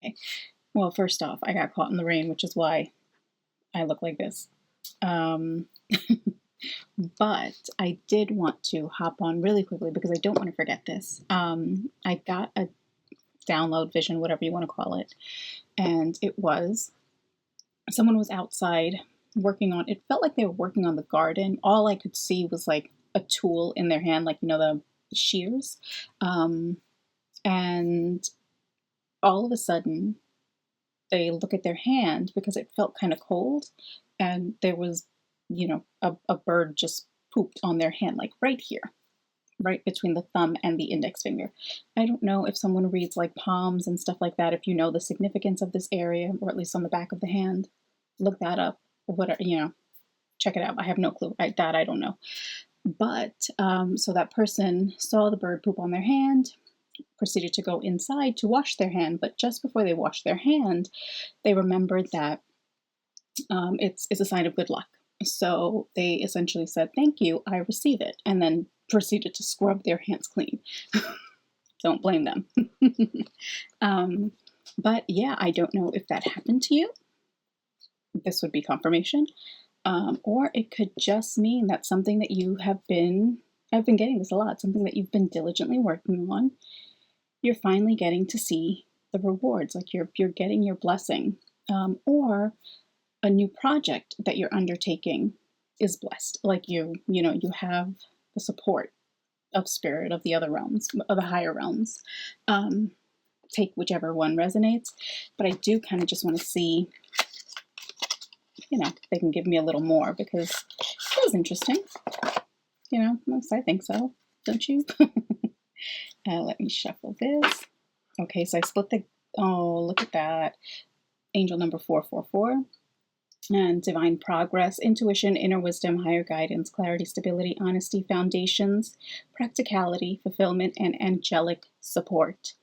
Okay. Well, first off, I got caught in the rain, which is why I look like this. Um, but I did want to hop on really quickly because I don't want to forget this. I got a download vision, whatever you want to call it, and it was someone was outside working on, it felt like they were working on the garden. All I could see was like a tool in their hand, like, the shears. And all of a sudden, they look at their hand because it felt kind of cold, and there was, a bird just pooped on their hand, like right here, right between the thumb and the index finger. I don't know if someone reads like palms and stuff like that, if you know the significance of this area, or at least on the back of the hand. Look that up, whatever, check it out. I have no clue. I don't know. But so that person saw the bird poop on their hand, proceeded to go inside to wash their hand. But just before they washed their hand, they remembered that it's a sign of good luck. So they essentially said, "Thank you, I receive it," and then proceeded to scrub their hands clean. Don't blame them. But yeah, I don't know if that happened to you. This would be confirmation. Or it could just mean that something that you have been, I've been getting this a lot, something that you've been diligently working on, you're finally getting to see the rewards, like you're getting your blessing. Or a new project that you're undertaking is blessed, like you have the support of spirit, of the other realms, of the higher realms. Take whichever one resonates, but I do kind of just want to see, they can give me a little more, because it was interesting. I think so. Don't you? Let me shuffle this. Okay, so I split look at that. Angel number 444. And divine progress, intuition, inner wisdom, higher guidance, clarity, stability, honesty, foundations, practicality, fulfillment, and angelic support.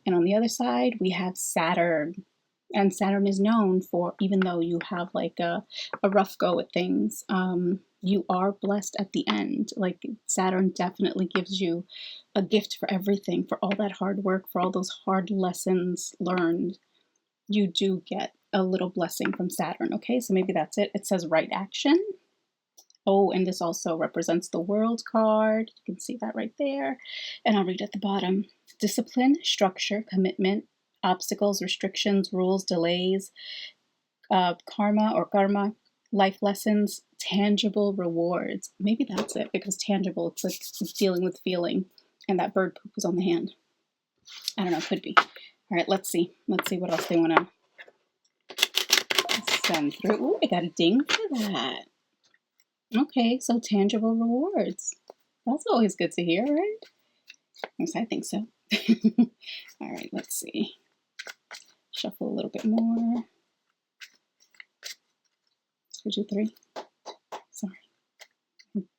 And on the other side, we have Saturn. And Saturn is known for, even though you have like a rough go at things, you are blessed at the end. Like Saturn definitely gives you a gift for everything, for all that hard work, for all those hard lessons learned. You do get a little blessing from Saturn. Okay, so maybe that's it. It says right action. Oh, and this also represents the World card. You can see that right there. And I'll read at the bottom. Discipline, structure, commitment, obstacles, restrictions, rules, delays, karma, life lessons, tangible rewards. Maybe that's it, because tangible, it's like dealing with feeling. And that bird poop was on the hand. I don't know, could be. All right, let's see. Let's see what else they want to send through. Ooh, I got a ding for that. Okay, so tangible rewards. That's always good to hear, right? Yes, I think so. All right, let's see. Shuffle a little bit more. 2, 2, 3. Sorry.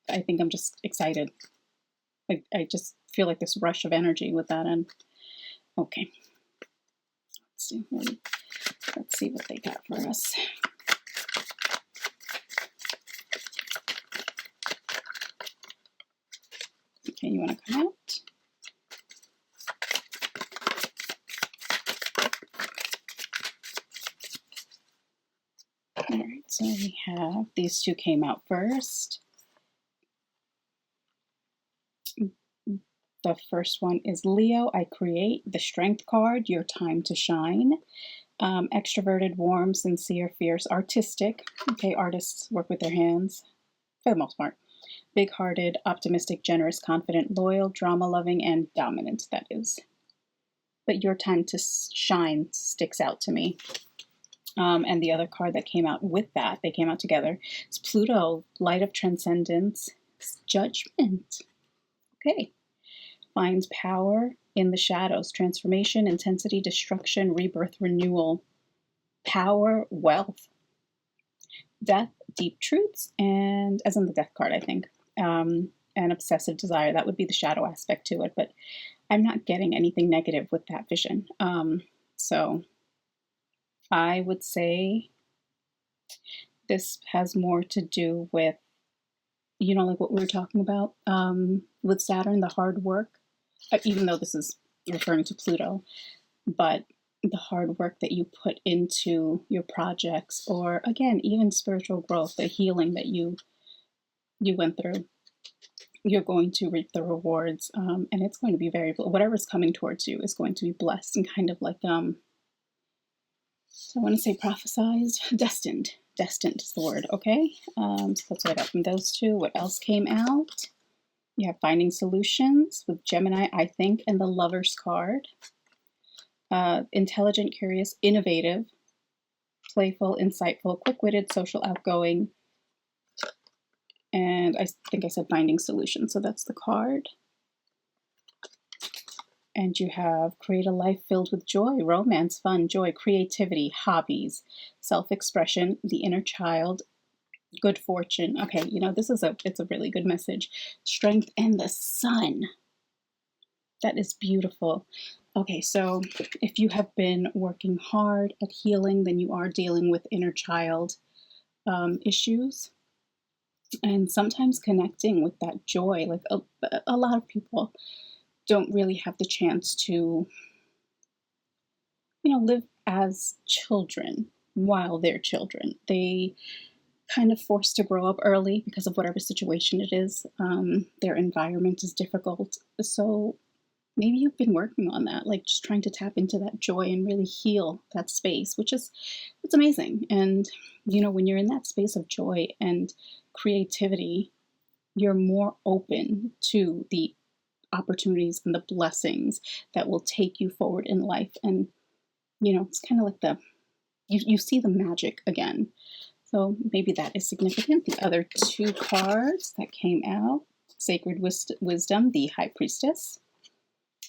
I think I'm just excited. I just feel like this rush of energy with that end. Okay. Let's see what they got for us. Okay, you want to come out? All right, so we have, these two came out first. The first one is Leo. I create the Strength card, your time to shine. Extroverted, warm, sincere, fierce, artistic. Okay, artists work with their hands for the most part. Big-hearted, optimistic, generous, confident, loyal, drama-loving, and dominant, that is. But your time to shine sticks out to me. And the other card that came out with that, they came out together, is Pluto, light of transcendence, judgment. Okay. Finds power in the shadows, transformation, intensity, destruction, rebirth, renewal, power, wealth, death, deep truths, and as in the death card, I think, and obsessive desire. That would be the shadow aspect to it, but I'm not getting anything negative with that vision. So I would say this has more to do with, like what we were talking about with Saturn, the hard work, even though this is referring to Pluto, but the hard work that you put into your projects, or again, even spiritual growth, the healing that you went through, you're going to reap the rewards, and it's going to be whatever's coming towards you is going to be blessed and kind of like so I want to say prophesized, destined is the word. Okay, so that's what I got from those two. What else came out? You have finding solutions with Gemini, I think, and the Lover's card. Intelligent, curious, innovative, playful, insightful, quick-witted, social, outgoing, and I think I said finding solutions, so that's the card. And you have create a life filled with joy, romance, fun, joy, creativity, hobbies, self-expression, the inner child, good fortune. Okay, you know, it's a really good message. Strength and the sun. That is beautiful. Okay, so if you have been working hard at healing, then you are dealing with inner child issues. And sometimes connecting with that joy, like a lot of people don't really have the chance to, live as children while they're children. They kind of forced to grow up early because of whatever situation it is. Their environment is difficult. So maybe you've been working on that, like just trying to tap into that joy and really heal that space, it's amazing. And, when you're in that space of joy and creativity, you're more open to the opportunities and the blessings that will take you forward in life. And, it's kind of like you see the magic again. So maybe that is significant. The other two cards that came out, Sacred Wisdom, the High Priestess,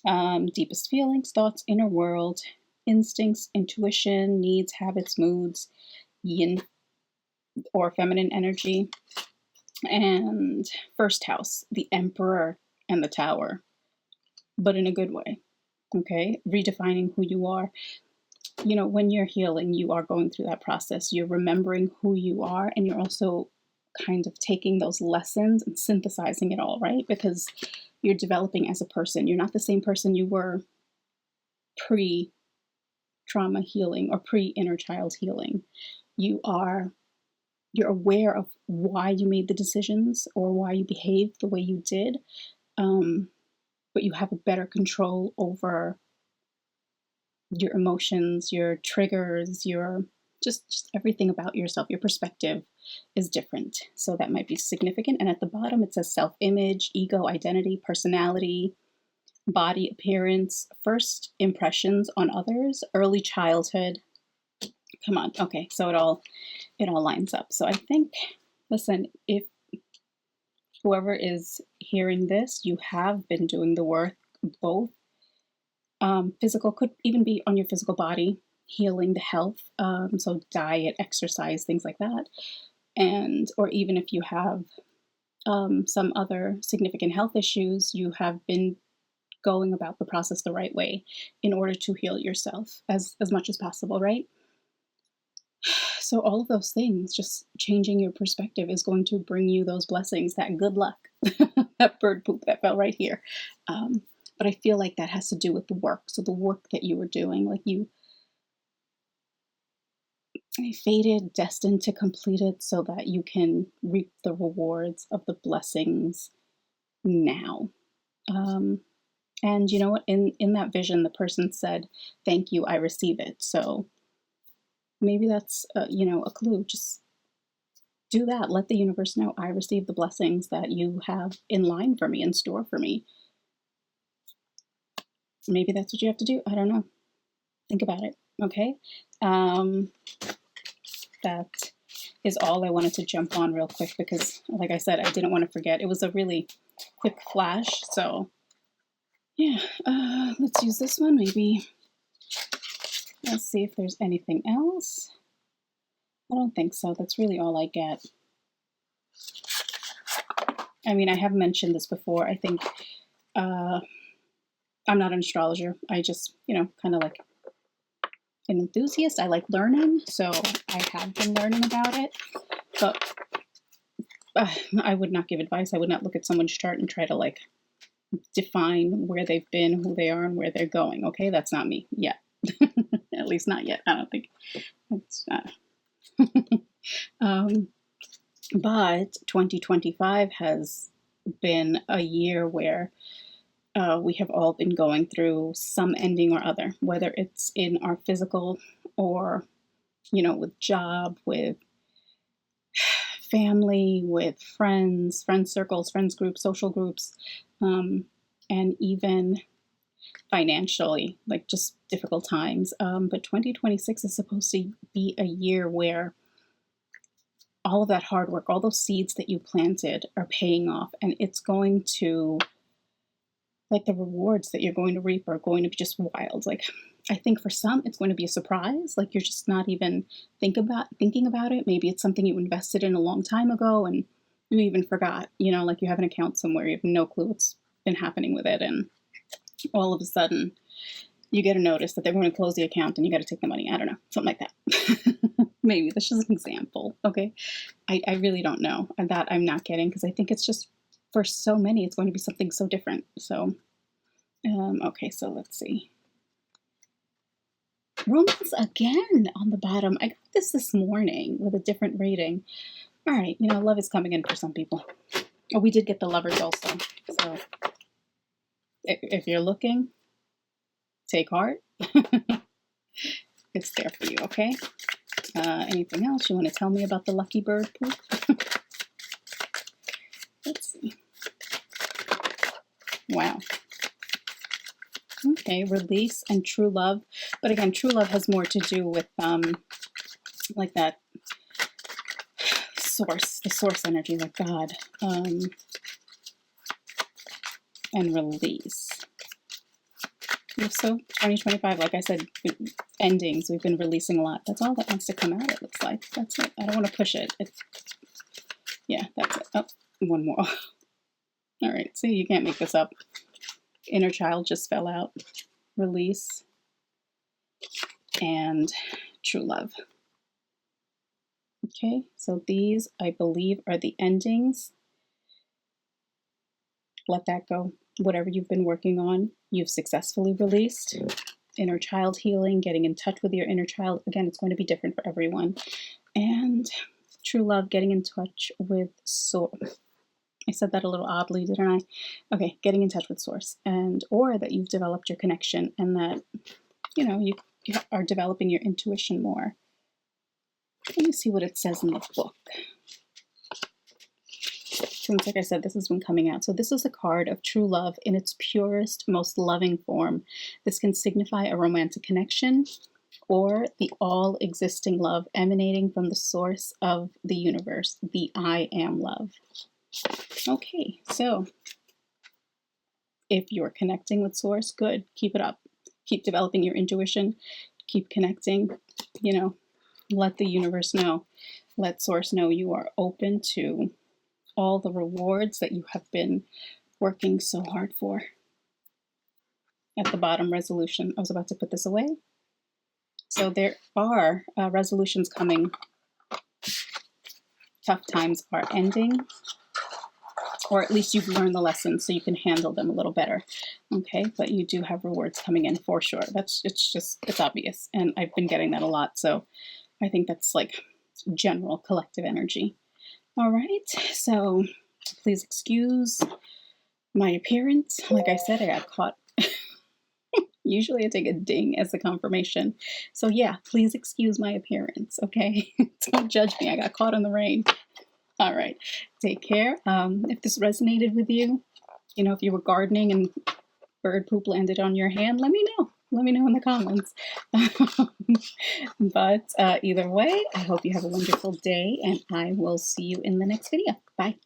deepest feelings, thoughts, inner world, instincts, intuition, needs, habits, moods, yin or feminine energy, and first house, the Emperor and the Tower, but in a good way. Okay, redefining who you are. When you're healing, you are going through that process. You're remembering who you are, and you're also kind of taking those lessons and synthesizing it all, right? Because you're developing as a person. You're not the same person you were pre-trauma healing or pre-inner child healing. You're aware of why you made the decisions or why you behaved the way you did, but you have a better control over your emotions, your triggers, your just everything about yourself. Your perspective is different. So that might be significant. And at the bottom, it says self-image, ego, identity, personality, body appearance, first impressions on others, early childhood. Come on. Okay. So it all lines up. So I think, listen, if whoever is hearing this, you have been doing the work, both physical, could even be on your physical body, healing the health, so diet, exercise, things like that, or even if you have some other significant health issues, you have been going about the process the right way in order to heal yourself as much as possible, right? So all of those things, just changing your perspective, is going to bring you those blessings, that good luck, that bird poop that fell right here. But I feel like that has to do with the work. So the work that you were doing, like you fated, destined to complete it so that you can reap the rewards of the blessings now. And you know what? In that vision, the person said, "Thank you, I receive it." So maybe that's a clue. Just do that. Let the universe know, I receive the blessings that you have in line for me, in store for me. Maybe that's what you have to do. I don't know. Think about it. Okay. That is all I wanted to jump on real quick because, like I said, I didn't want to forget. It was a really quick flash. So yeah, let's use this one. Maybe let's see if there's anything else. I don't think so. That's really all I get. I mean, I have mentioned this before. I think I'm not an astrologer. I just, kind of like an enthusiast. I like learning, so I have been learning about it. But I would not give advice. I would not look at someone's chart and try to like define where they've been, who they are, and where they're going. Okay, that's not me yet. least not yet. I don't think it's but 2025 has been a year where we have all been going through some ending or other, whether it's in our physical or, with job, with family, with friends, friend circles, friends groups, social groups, and even financially, like just difficult times. But 2026 is supposed to be a year where all of that hard work, all those seeds that you planted are paying off, and it's going to, like, the rewards that you're going to reap are going to be just wild. Like, I think for some, it's going to be a surprise. Like, you're just not even thinking about it. Maybe it's something you invested in a long time ago and you even forgot, like you have an account somewhere, you have no clue what's been happening with it. And all of a sudden you get a notice that they're going to close the account and you got to take the money. I don't know, something like that. Maybe that's just an example. Okay. I really don't know. And that I'm not getting, because I think it's just, for so many, it's going to be something so different. So, okay, so let's see. Romance again on the bottom. I got this morning with a different rating. All right, love is coming in for some people. Oh, we did get the Lovers also. So if you're looking, take heart. It's there for you, okay? Anything else you want to tell me about the lucky bird poop? Let's see. Wow. Okay, release and true love. But again, true love has more to do with like that source, the source energy, like God, and release. So 2025, like I said, endings, we've been releasing a lot. That's all that wants to come out, it looks like. That's it. I don't want to push it. Yeah, that's it. Oh, one more. All right, see, you can't make this up. Inner child just fell out. Release and true love. Okay, so these, I believe, are the endings. Let that go. Whatever you've been working on, you've successfully released. Inner child healing, getting in touch with your inner child. Again, it's going to be different for everyone. And true love, getting in touch with source. I said that a little oddly, didn't I? Okay, getting in touch with source, and or that you've developed your connection, and that you are developing your intuition more. Let me see what it says in the book. Since, like I said, this has been coming out. So this is a card of true love in its purest, most loving form. This can signify a romantic connection or the all-existing love emanating from the source of the universe, the I am love. Okay, so if you're connecting with source, good, keep it up. Keep developing your intuition, keep connecting, let the universe know, let source know you are open to all the rewards that you have been working so hard for. At the bottom, resolution. I was about to put this away. So there are resolutions coming. Tough times are ending, or at least you've learned the lessons so you can handle them a little better. Okay, but you do have rewards coming in for sure. It's obvious, and I've been getting that a lot. So I think that's like general collective energy. All right, so please excuse my appearance. Like I said, I got caught. Usually I take a ding as a confirmation. So yeah, please excuse my appearance, okay? Don't judge me. I got caught in the rain. All right, take care. If this resonated with you, if you were gardening and bird poop landed on your hand, let me know. Let me know in the comments. But either way, I hope you have a wonderful day, and I will see you in the next video. Bye.